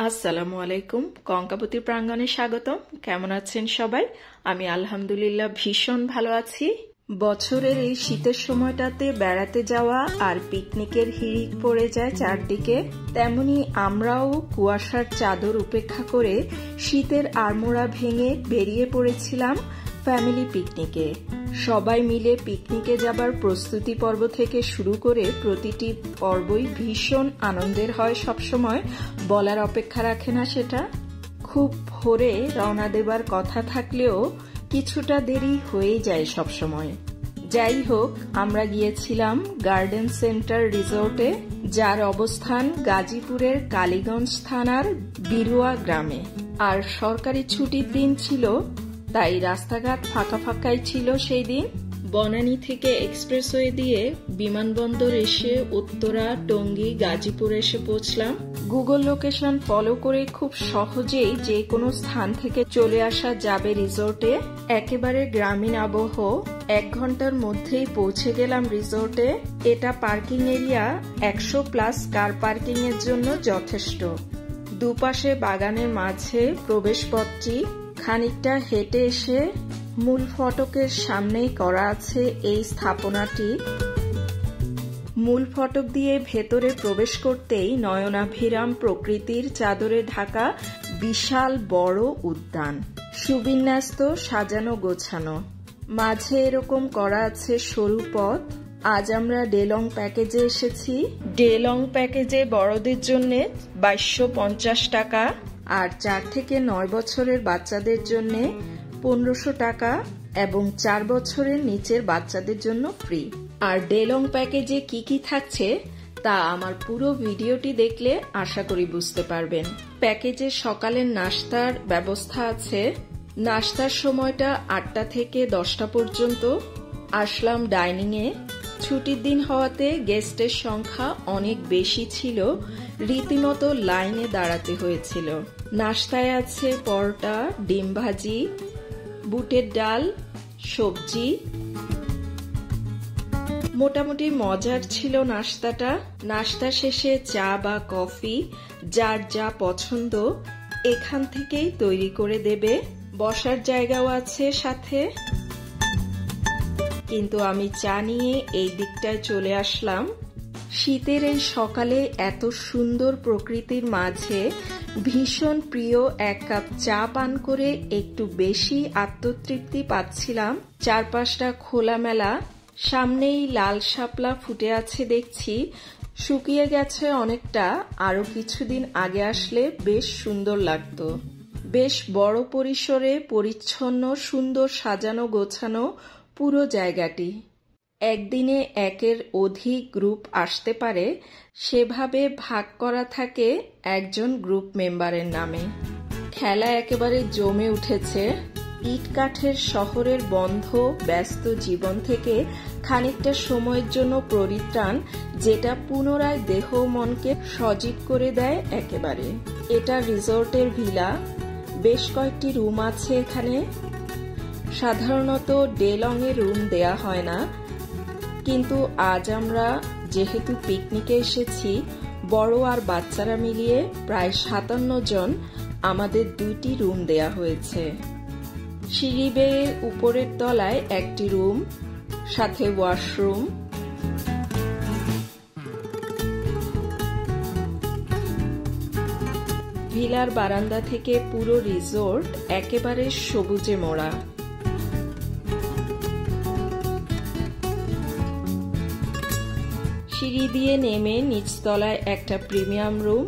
আসসালামু আলাইকুম। কঙ্কাবতী প্রাঙ্গণে স্বাগতম। কেমন আছেন সবাই? আমি আলহামদুলিল্লাহ ভীষণ ভালো আছি। বছরের এই শীতের সময়টাতে বেড়াতে যাওয়া আর পিকনিকের হিড়িক পড়ে যায় চারদিকে, তেমনি আমরাও কুয়াশার চাদর উপেক্ষা করে শীতের আড়মোড়া ভেঙে বেরিয়ে পড়েছিলাম ফ্যামিলি পিকনিকে। সবাই মিলে পিকনিকে যাবার প্রস্তুতি পর্ব থেকে শুরু করে প্রতিটি পর্বই ভীষণ আনন্দের হয় সবসময়, বলার অপেক্ষা রাখে না সেটা। খুব ভোরে রওনা দেবার কথা থাকলেও কিছুটা দেরি হয়েই যায় সবসময়। যাই হোক, আমরা গিয়েছিলাম গার্ডেন সেন্টার রিসোর্টে, যার অবস্থান গাজীপুরের কালীগঞ্জ থানার বিরুয়া গ্রামে। আর সরকারি ছুটির দিন ছিল, তাই রাস্তাঘাট ফাঁকা ফাঁকাই ছিল সেই দিন। বনানী থেকে এক্সপ্রেসওয়ে দিয়ে বিমানবন্দর এসে উত্তরা, টঙ্গী, গাজীপুর এসে পৌঁছলাম। গুগল লোকেশন ফলো করে খুব সহজেই যে কোনো স্থান থেকে চলে আসা যাবে রিসোর্টে। একেবারে গ্রামীণ আবহ, 1 ঘন্টার মধ্যেই পৌঁছে গেলাম রিসোর্টে। এটা পার্কিং এরিয়া, 100+ কার পার্কিং এর জন্য যথেষ্ট। দুপাশে বাগানের মাঝে প্রবেশপথটি। খানিকটা হেঁটে এসে মূল ফটকের সামনেই করা আছে এই স্থাপনাটি। মূল ফটক দিয়ে ভেতরে প্রবেশ করতেই নয়নাভিরাম প্রকৃতির চাদরে ঢাকা বিশাল বড় উদ্যান, সুবিন্যস্ত, সাজানো গোছানো। মাঝে এরকম করা আছে সরু পথ। আজ আমরা ডে-লং প্যাকেজে এসেছি। ডে-লং প্যাকেজে বড়দের জন্য 2250 টাকা, আর 4 থেকে 9 বছরের বাচ্চাদের জন্য 1500 টাকা এবং 4 বছরের নিচের বাচ্চাদের জন্য ফ্রি। আর ডে-লং প্যাকেজে কি কি থাকছে তা আমার পুরো ভিডিওটি দেখলে আশা করি বুঝতে পারবেন। প্যাকেজে সকালের নাস্তার ব্যবস্থা আছে। নাস্তার সময়টা 8টা থেকে 10টা পর্যন্ত। আসলাম ডাইনিংয়ে। ছুটির দিন হওয়াতে গেস্টের সংখ্যা অনেক বেশি ছিল, রীতিমতো লাইনে দাঁড়াতে হয়েছিল। নাস্তায় আছে পরোটা, ডিম ভাজি, বুটের ডাল, সবজি। মোটামুটি মজার ছিল নাস্তাটা। নাস্তা শেষে চা বা কফি, যার যা পছন্দ এখান থেকেই তৈরি করে দেবে। বসার জায়গাও আছে সাথে, কিন্তু আমি চা নিয়ে এই দিকটায় চলে আসলাম। শীতের এই সকালে এত সুন্দর প্রকৃতির মাঝে ভীষণ প্রিয় 1 কাপ চা পান করে একটু বেশি আত্মতৃপ্তি পাচ্ছিলাম। চারপাশটা খোলামেলা, সামনেই লাল শাপলা ফুটে আছে দেখছি। শুকিয়ে গেছে অনেকটা, আরো কিছুদিন আগে আসলে বেশ সুন্দর লাগতো। বেশ বড় পরিসরে পরিচ্ছন্ন, সুন্দর সাজানো গোছানো পুরো জায়গাটি। একদিনে 1-এর অধিক গ্রুপ আসতে পারে, সেভাবে ভাগ করা থাকে একজন গ্রুপ মেম্বারের নামে। খেলা একেবারে জমে উঠেছে। ইট কাঠের শহরের বন্ধ ব্যস্ত জীবন থেকে খানিকটা সময়ের জন্য পরিত্রাণ, যেটা পুনরায় দেহ মনকে সজীব করে দেয় একেবারে। এটা রিসোর্টের ভিলা, বেশ কয়েকটি রুম আছে এখানে। সাধারণত ডে-লং এ রুম দেয়া হয় না, কিন্তু আজ আমরা যেহেতু পিকনিকে এসেছি, বড় আর বাচ্চারা মিলিয়ে প্রায় 57 জন, আমাদের 2টি রুম দেয়া হয়েছে। সিঁড়ি বেয়ে উপরের তলায় একটি রুম, সাথে ওয়াশরুম। ভিলার বারান্দা থেকে পুরো রিসোর্ট একেবারে সবুজে মোড়া। সিঁড়ি দিয়ে নেমে নিচতলায় একটা প্রিমিয়াম রুম,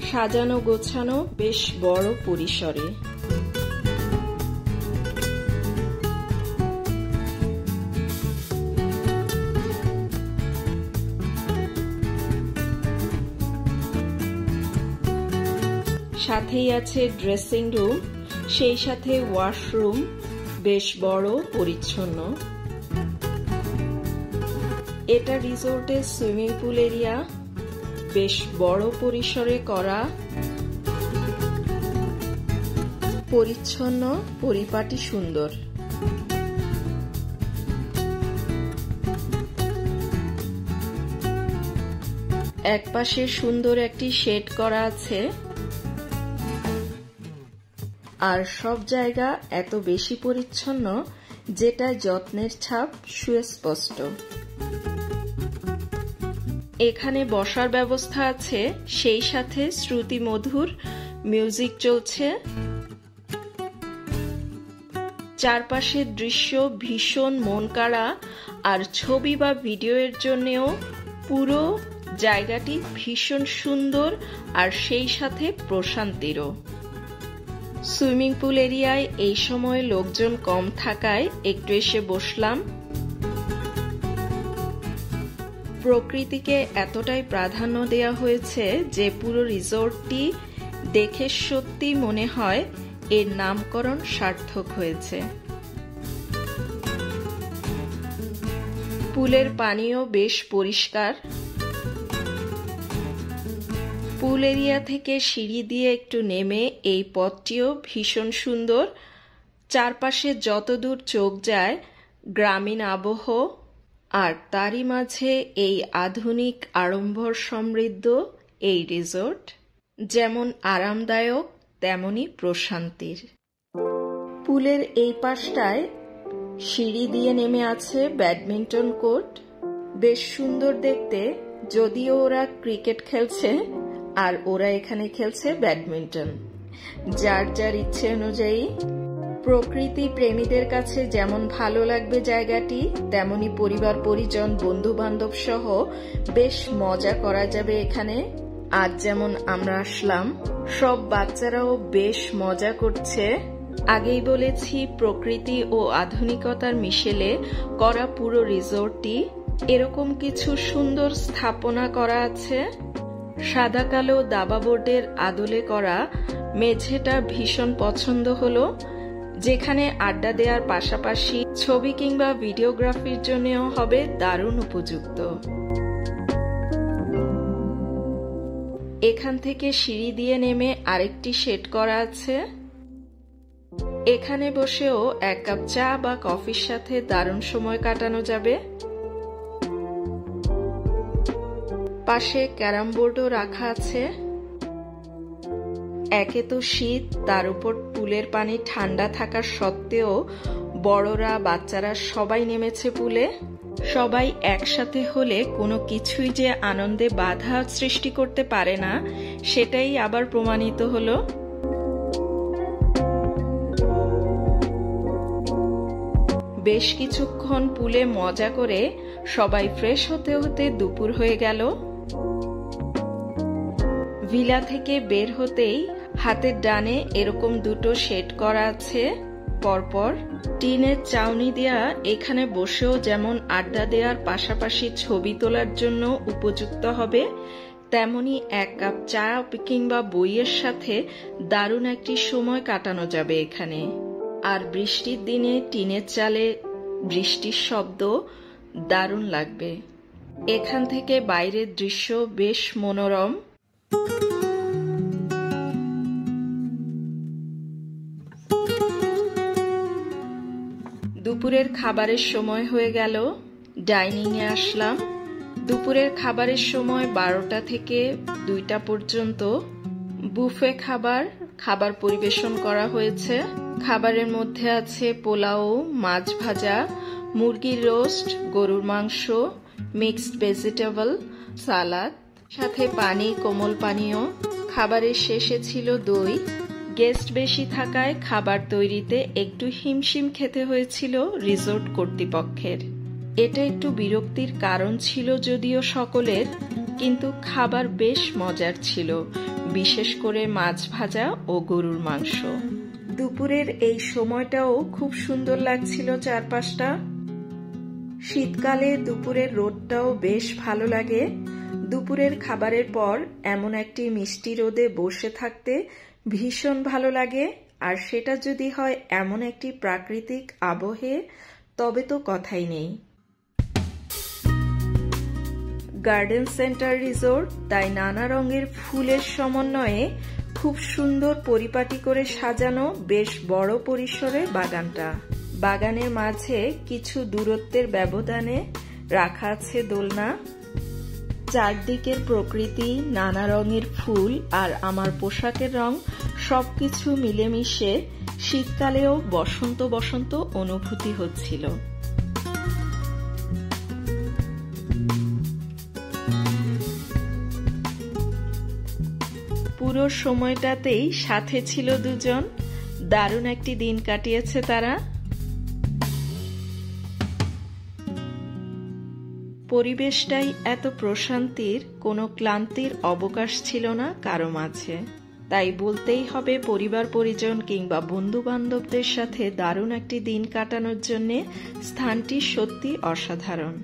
সাজানো গোছানো বেশ বড় পরিসরে। সাথেই আছে ড্রেসিং রুম, সেই সাথে ওয়াশরুম, বেশ বড় পরিচ্ছন্ন। এটা রিসোর্টের সুইমিং পুল এরিয়া, বেশ বড় পরিসরে করা, পরিচ্ছন্ন, পরিপাটি, সুন্দর। একপাশে সুন্দর একটি শেড করা আছে, আর সব জায়গা এত বেশি পরিচ্ছন্ন যেটা যত্নের ছাপ সুস্পষ্ট। এখানে বসার ব্যবস্থা আছে, সেই সাথে শ্রুতিমধুর মিউজিক চলছে। চারপাশের দৃশ্য ভীষণ মন কাড়া, আর ছবি বা ভিডিওর জন্যও পুরো জায়গাটি ভীষণ সুন্দর আর সেই সাথে প্রশান্তিরও। সুইমিং পুল এরিয়ায় এই সময় লোকজন কম থাকায় একটু এসে বসলাম। প্রকৃতিকে এতটাই প্রাধান্য দেওয়া হয়েছে যে পুরো রিসোর্টটি দেখে সত্যি মনে হয় এর নামকরণ সার্থক হয়েছে। পুলের পানিও বেশ পরিষ্কার। পুল এরিয়া থেকে সিঁড়ি দিয়ে একটু নেমে এই পথটিও ভীষণ সুন্দর। চারপাশে যতদূর চোখ যায় গ্রামীণ আবহ, আর তারই মাঝে এই আধুনিক আড়ম্বর সমৃদ্ধ এই রিসোর্ট যেমন আরামদায়ক তেমনি প্রশান্তির। পুলের এই পাশটায় সিঁড়ি দিয়ে নেমে আছে ব্যাডমিন্টন কোর্ট, বেশ সুন্দর দেখতে। যদিও ওরা ক্রিকেট খেলছে আর ওরা এখানে খেলছে ব্যাডমিন্টন, যার যার ইচ্ছে অনুযায়ী। প্রকৃতি প্রেমীদের কাছে যেমন ভালো লাগবে জায়গাটি, তেমনি পরিবার পরিজন বন্ধু বান্ধব সহ বেশ মজা করা যাবে এখানে। আজ যেমন আমরা আসলাম, সব বাচ্চারাও বেশ মজা করছে। আগেই বলেছি প্রকৃতি ও আধুনিকতার মিশেলে করা পুরো রিসোর্টটি। এরকম কিছু সুন্দর স্থাপনা করা আছে। সাদা কালো দাবা বোর্ডের আদলে করা মেঝেটা ভীষণ পছন্দ হলো, যেখানে আড্ডা দেওয়ার পাশাপাশি ছবি কিংবা ভিডিওগ্রাফির জন্যও হবে দারুণ উপযুক্ত। এখান থেকে সিঁড়ি দিয়ে নেমে আরেকটি শেড করা আছে। এখানে বসেও এক কাপ চা বা কফির সাথে দারুণ সময় কাটানো যাবে। পাশে ক্যারাম বোর্ডও রাখা আছে। একে তো শীত, তার উপর পুলের পানি ঠান্ডা থাকা সত্ত্বেও বড়রা বাচ্চারা সবাই নেমেছে পুলে। সবাই একসাথে হলে কোনো কিছুই যে আনন্দে বাধা সৃষ্টি করতে পারে না, সেটাই আবার প্রমাণিত হলো। বেশ কিছুক্ষণ পুলে মজা করে সবাই ফ্রেশ হতে হতে দুপুর হয়ে গেল। ভিলা থেকে বের হতেই হাতের ডানে এরকম দুটো শেড করা আছে পরপর। টিনের চাউনি দেয়া এখানে বসেও যেমন আড্ডা দেওয়ার পাশাপাশি ছবি তোলার জন্য উপযুক্ত হবে, তেমনি এক কাপ চা কিংবা বইয়ের সাথে দারুণ একটি সময় কাটানো যাবে এখানে। আর বৃষ্টির দিনে টিনের চালে বৃষ্টির শব্দ দারুণ লাগবে। এখান থেকে বাইরের দৃশ্য বেশ মনোরম। দুপুরের খাবারের সময় হয়ে গেল, ডাইনিং এ আসলাম। দুপুরের খাবারের সময় 12টা থেকে 2টা পর্যন্ত বুফে খাবার পরিবেশন করা হয়েছে। খাবারের মধ্যে আছে পোলাও, মাছ ভাজা, মুরগির রোস্ট, গরুর মাংস, মিক্সড ভেজিটেবল, সালাদ, সাথে পানি, কোমল পানীয়। খাবারের শেষে ছিল দই। গেস্ট বেশি থাকায় খাবার তৈরিতে একটু হিমশিম খেতে হয়েছিল রিসোর্ট কর্তৃপক্ষের। এটা একটু বিরক্তির কারণ ছিল যদিও সকলের, কিন্তু খাবার বেশ মজার ছিল, বিশেষ করে মাছ ভাজা ও গরুর মাংস। দুপুরের এই সময়টাও খুব সুন্দর লাগছিল চারপাশটা। শীতকালে দুপুরের রোদটাও বেশ ভালো লাগে। দুপুরের খাবারের পর এমন একটি মিষ্টি রোদে বসে থাকতে ভীষণ ভালো লাগে, আর সেটা যদি হয় এমন একটি প্রাকৃতিক আবহে, তবে তো কথাই নেই। গার্ডেন সেন্টার রিসোর্ট, তাই নানা রঙের ফুলের সমন্বয়ে খুব সুন্দর পরিপাটি করে সাজানো বেশ বড় পরিসরের বাগানটা। বাগানের মাঝে কিছু দূরত্বের ব্যবধানে রাখা আছে দোলনা। চারদিকের প্রকৃতি, নানা রঙের ফুল আর আমার পোশাকের রং সবকিছু মিলেমিশে শীতকালেও বসন্ত বসন্ত অনুভূতি হচ্ছিল। পুরো সময়টাতেই সাথে ছিল দুজন, দারুণ একটি দিন কাটিয়েছে তারা। পরিবেশটাই এত প্রশান্তির, কোনো ক্লান্তির অবকাশ ছিল না কারো মাঝে। তাই বলতেই হবে পরিবার পরিজন কিংবা বন্ধু বান্ধবদের সাথে দারুণ একটি দিন কাটানোর জন্য স্থানটি সত্যি অসাধারণ।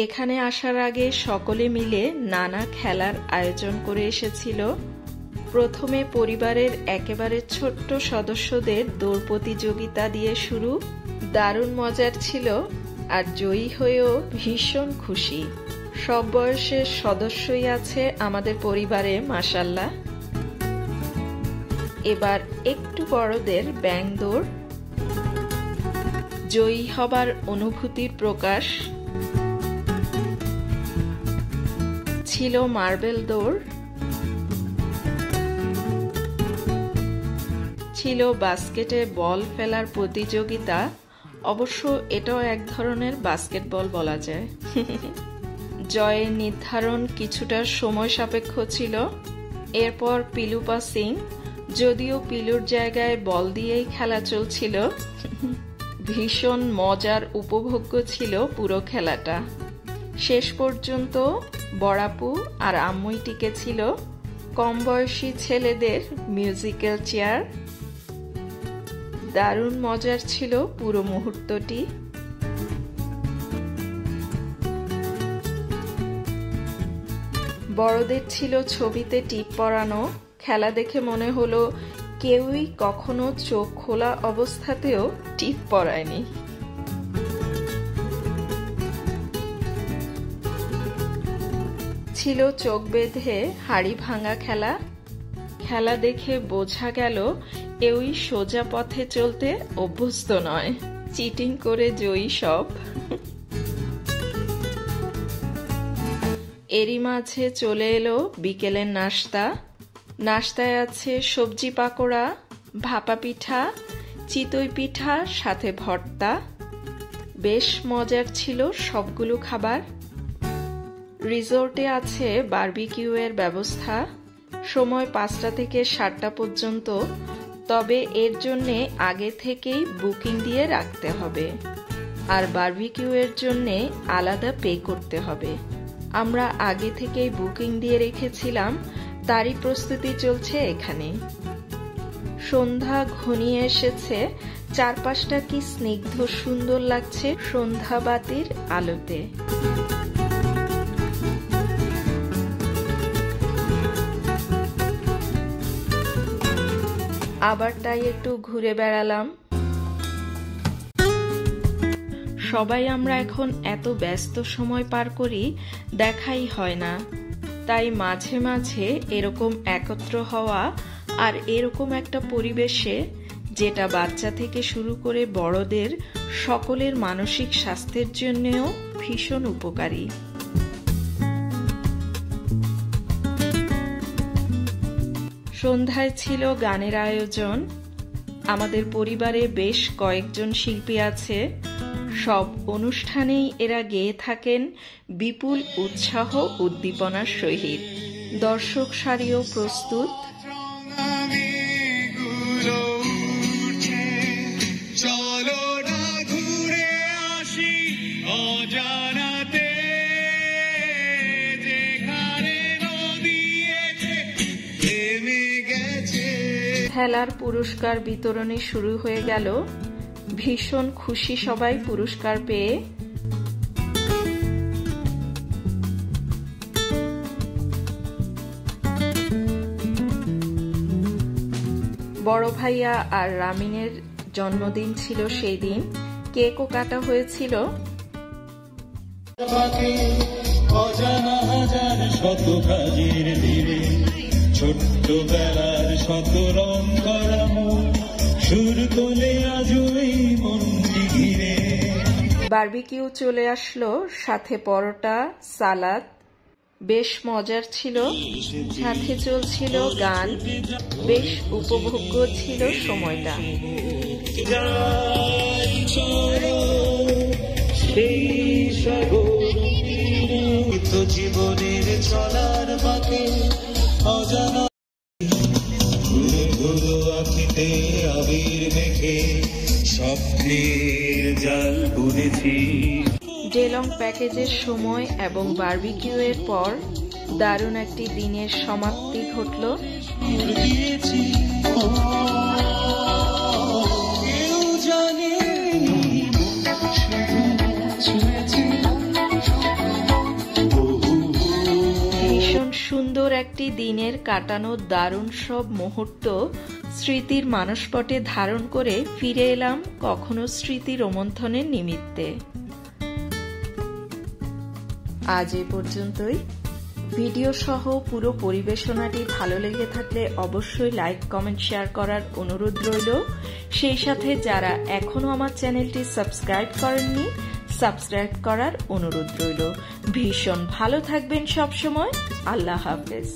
এখানে আসার আগে সকলে মিলে নানা খেলার আয়োজন করে এসেছিল। প্রথমে পরিবারের একেবারে ছোট্ট সদস্যদের দৌড় প্রতিযোগিতা দিয়ে শুরু। দারুণ মজার ছিল, আর জয়ী হয়েও ভীষণ খুশি। সব বয়সের সদস্যই আছে আমাদের পরিবারে মাশাআল্লাহ। এবার একটু বড়দের ব্যাঙ দৌড়, জয়ী হবার অনুভূতির প্রকাশ। ছিল মার্বেল দৌড়, ছিল বাস্কেটে বল ফেলার প্রতিযোগিতা। অবশ্য এটাও এক ধরনের বাস্কেটবল বলা যায়। জয়ের নির্ধারণ কিছুটা সময় সাপেক্ষ ছিল। এরপর পিলু পাসিং, যদিও পিলুর জায়গায় বল দিয়েই খেলা চলছিল। ভীষণ মজার উপভোগ্য ছিল পুরো খেলাটা। শেষ পর্যন্ত বড়াপু আর আম্মুই টিকেছিল। কম বয়সী ছেলেদের মিউজিক্যাল চেয়ার। দারুণ মজার ছিল পুরো মুহূর্তটি। বড়দের ছিল ছবিতে টিপ পরানো। খেলা দেখে মনে হলো কেউই কখনো চোখ খোলা অবস্থাতেও টিপ পরায়নি। ছিল চোখ বেঁধে হাড়ি ভাঙা খেলা। খেলা দেখে বোঝা গেল কেউই সোজা পথে চলতে অভ্যস্ত নয়, চিটিং করে জয়ী সব। এরই মাঝে চলে এলো বিকেলের নাস্তা। নাস্তায় আছে সবজি পাকোড়া, ভাপা পিঠা, চিতই পিঠা, সাথে ভর্তা। বেশ মজার ছিল সবগুলো খাবার। রিসোর্টে আছে বারবিকিউ এর ব্যবস্থা। সময় 5টা থেকে 7টা পর্যন্ত, তবে এর জন্যে আগে থেকেই বুকিং দিয়ে রাখতে হবে, আর বারবিকিউ এর জন্যে আলাদা পে করতে হবে। আমরা আগে থেকেই বুকিং দিয়ে রেখেছিলাম, তারই প্রস্তুতি চলছে এখানে। সন্ধ্যা ঘনিয়ে এসেছে, চারপাশটা কি স্নিগ্ধ সুন্দর লাগছে সন্ধ্যাবাতির আলোতে। আবার তাই একটু ঘুরে বেড়ালাম। সবাই আমরা এখন এত ব্যস্ত সময় পার করি, দেখাই হয় না। তাই মাঝে মাঝে এরকম একত্র হওয়া আর এরকম একটা পরিবেশে, যেটা বাচ্চা থেকে শুরু করে বড়দের সকলের মানসিক স্বাস্থ্যের জন্যও ভীষণ উপকারী। সন্ধ্যায় ছিল গানের আয়োজন। আমাদের পরিবারে বেশ কয়েকজন শিল্পী আছে। সব অনুষ্ঠানেই এরা গেয়ে থাকেন বিপুল উৎসাহ উদ্দীপনার সহিত। দর্শক সারিও প্রস্তুত। খেলার পুরস্কার বিতরণী শুরু হয়ে গেল। ভীষণ খুশি সবাই পুরস্কার পেয়ে। বড় ভাইয়া আর রামিনের জন্মদিন ছিল সেই দিন। কেকও কাটা হয়েছিল। ছোট্টবেলার শত রং করা মুখ, সুর তোলে আজই মনটি ঘিরে। বারবিকিউ চলে আসলো, সাথে পরোটা, সালাদ। বেশ মজার ছিল, সাথে চলছিল গান, বেশ উপভোগ্য ছিল সময়টা। জীবনের চলার বাকে অজানা আখিতে আবির মেখে স্বপ্নের জাল বুনেছি। ডেলং প্যাকেজের সময় এবং বারবিকিউ এর পর দারুণ একটি দিনের সমাপ্তি ঘটল। ভীষণ সুন্দর একটি দিনের কাটানো দারুণ সব মুহূর্ত স্মৃতির মানসপটে ধারণ করে ফিরে এলাম কখনো স্মৃতি রোমন্থনের নিমিত্তে। আজ এ পর্যন্তই। ভিডিও সহ পুরো পরিবেশনাটি ভালো লেগে থাকলে অবশ্যই লাইক, কমেন্ট, শেয়ার করার অনুরোধ রইল। সেই সাথে যারা এখনো আমার চ্যানেলটি সাবস্ক্রাইব করেননি, সাবস্ক্রাইব করার অনুরোধ রইল। ভীষণ ভালো থাকবেন সবসময়। আল্লাহ হাফেজ।